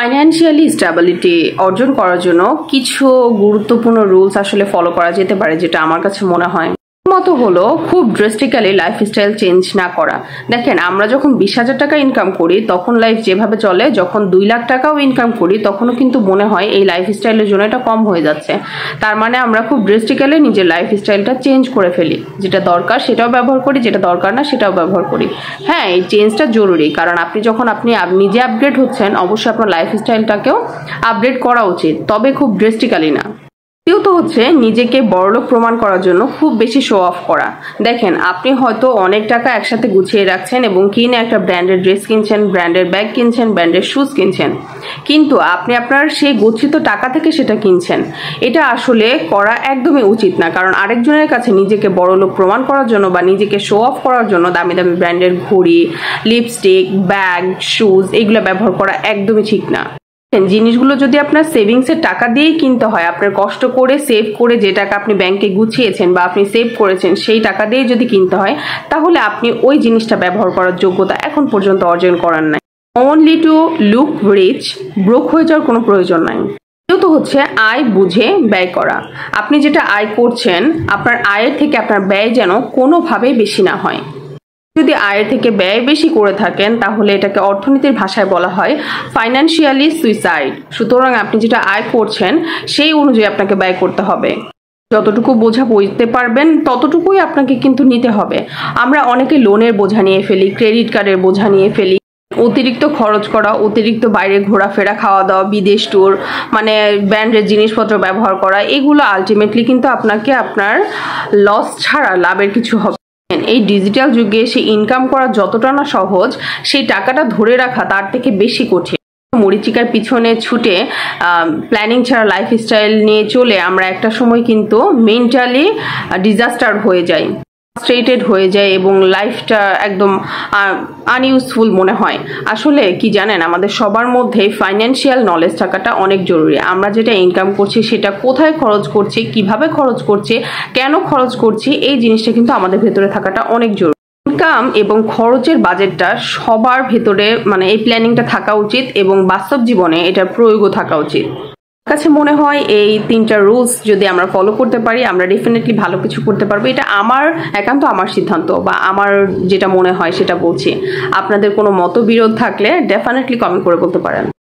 Financially stability অর্জন করার জন্য কিছু গুরুত্বপূর্ণ রুলস আসলে ফলো করা যেতে পারে, যেটা আমার কাছে মনে হয় মতো হলো খুব ড্রাস্টিক্যালি লাইফস্টাইল চেঞ্জ না করা। দেখেন, আমরা যখন 20,000 টাকা ইনকাম করি তখন লাইফ যেভাবে চলে, যখন 2 লাখ টাকাও ইনকাম করি তখনও কিন্তু মনে হয় এই লাইফস্টাইলের জন্য এটা কম হয়ে যাচ্ছে। তার মানে আমরা খুব ড্রাস্টিক্যালি নিজের লাইফস্টাইলটা চেঞ্জ করে ফেলি, যেটা দরকার সেটাও ব্যবহার করি, যেটা দরকার না সেটাও ব্যবহার করি। হ্যাঁ, এই চেঞ্জটা জরুরি, কারণ আপনি যখন নিজে আপগ্রেড হচ্ছেন অবশ্যই আপনার লাইফস্টাইলটাকেও আপগ্রেড করা উচিত, তবে খুব ড্রাস্টিক্যালি না। দ্বিতীয়ত হচ্ছে নিজেকে বড়লোক প্রমাণ করার জন্য খুব বেশি শো অফ করা। দেখেন, আপনি হয়তো অনেক টাকা একসাথে গুছিয়ে রাখছেন এবং কিনে একটা ব্র্যান্ডের ড্রেস কিনছেন, ব্র্যান্ডের ব্যাগ কিনছেন, ব্র্যান্ডের শুজ কিনছেন, কিন্তু আপনি আপনার সেই গচ্ছিত টাকা থেকে সেটা কিনছেন। এটা আসলে করা একদমই উচিত না, কারণ আরেকজনের কাছে নিজেকে বড়লোক প্রমাণ করার জন্য বা নিজেকে শো অফ করার জন্য দামি দামি ব্র্যান্ডের ঘড়ি, লিপস্টিক, ব্যাগ, শুজ এগুলো ব্যবহার করা একদমই ঠিক না। জিনিসগুলো যদি আপনার সেভিংসের টাকা দিয়েই কিনতে হয়, আপনার কষ্ট করে সেভ করে যে টাকা আপনি ব্যাংকে গুছিয়েছেন বা আপনি সেভ করেছেন সেই টাকা দিয়ে যদি কিনতে হয়, তাহলে আপনি ওই জিনিসটা ব্যবহার করার যোগ্যতা এখন পর্যন্ত অর্জন করার নাই। Only to look rich, broke হয়ে যাওয়ার কোনো প্রয়োজন নাই। তো হচ্ছে আয় বুঝে ব্যয় করা। আপনি যেটা আয় করছেন, আপনার আয়ের থেকে আপনার ব্যয় যেন কোনোভাবেই বেশি না হয়। যদি আয়ের থেকে ব্যয় বেশি করে থাকেন তাহলে এটাকে অর্থনীতির ভাষায় বলা হয় ফাইন্যান্সিয়ালি সুইসাইড। সুতরাং আপনি যেটা আয় করছেন সেই অনুযায়ী আপনাকে ব্যয় করতে হবে। যতটুকু বোঝা বইতে পারবেন ততটুকুই আপনাকে কিন্তু নিতে হবে। আমরা অনেকে লোনের বোঝা নিয়ে ফেলি, ক্রেডিট কার্ডের বোঝা নিয়ে ফেলি, অতিরিক্ত খরচ করা, অতিরিক্ত বাইরে ঘোরাফেরা, খাওয়া দাওয়া, বিদেশ ট্যুর, মানে ব্র্যান্ডের জিনিসপত্র ব্যবহার করা, এগুলো আলটিমেটলি কিন্তু আপনাকে আপনার লস ছাড়া লাভের কিছু হবে। এই ডিজিটাল যুগে এসে ইনকাম করা যতটা না সহজ, সেই টাকাটা ধরে রাখা তার থেকে বেশি কঠিন। মরিচিকার পিছনে ছুটে প্ল্যানিং ছাড়া লাইফস্টাইল নিয়ে চলে আমরা একটা সময় কিন্তু মেন্টালি ডিজাস্টার হয়ে যাই, ফ্রাস্ট্রেটেড হয়ে যায় এবং লাইফটা একদম আনইউজফুল মনে হয়। আসলে কি জানেন, আমাদের সবার মধ্যে ফাইন্যান্সিয়াল নলেজ থাকাটা অনেক জরুরি। আমরা যেটা ইনকাম করছি সেটা কোথায় খরচ করছি, কিভাবে খরচ করছি, কেন খরচ করছি, এই জিনিসটা কিন্তু আমাদের ভেতরে থাকাটা অনেক জরুরি। ইনকাম এবং খরচের বাজেটটা সবার ভেতরে, মানে এই প্ল্যানিংটা থাকা উচিত এবং বাস্তব জীবনে এটার প্রয়োগও থাকা উচিত। কাছে মনে হয় এই 3টা রুলস যদি আমরা ফলো করতে পারি আমরা ডেফিনেটলি ভালো কিছু করতে পারবো। এটা আমার একান্ত আমার সিদ্ধান্ত বা আমার যেটা মনে হয় সেটা বলছি। আপনাদের কোনো মতবিরোধ থাকলে ডেফিনেটলি কমেন্ট করে বলতে পারেন।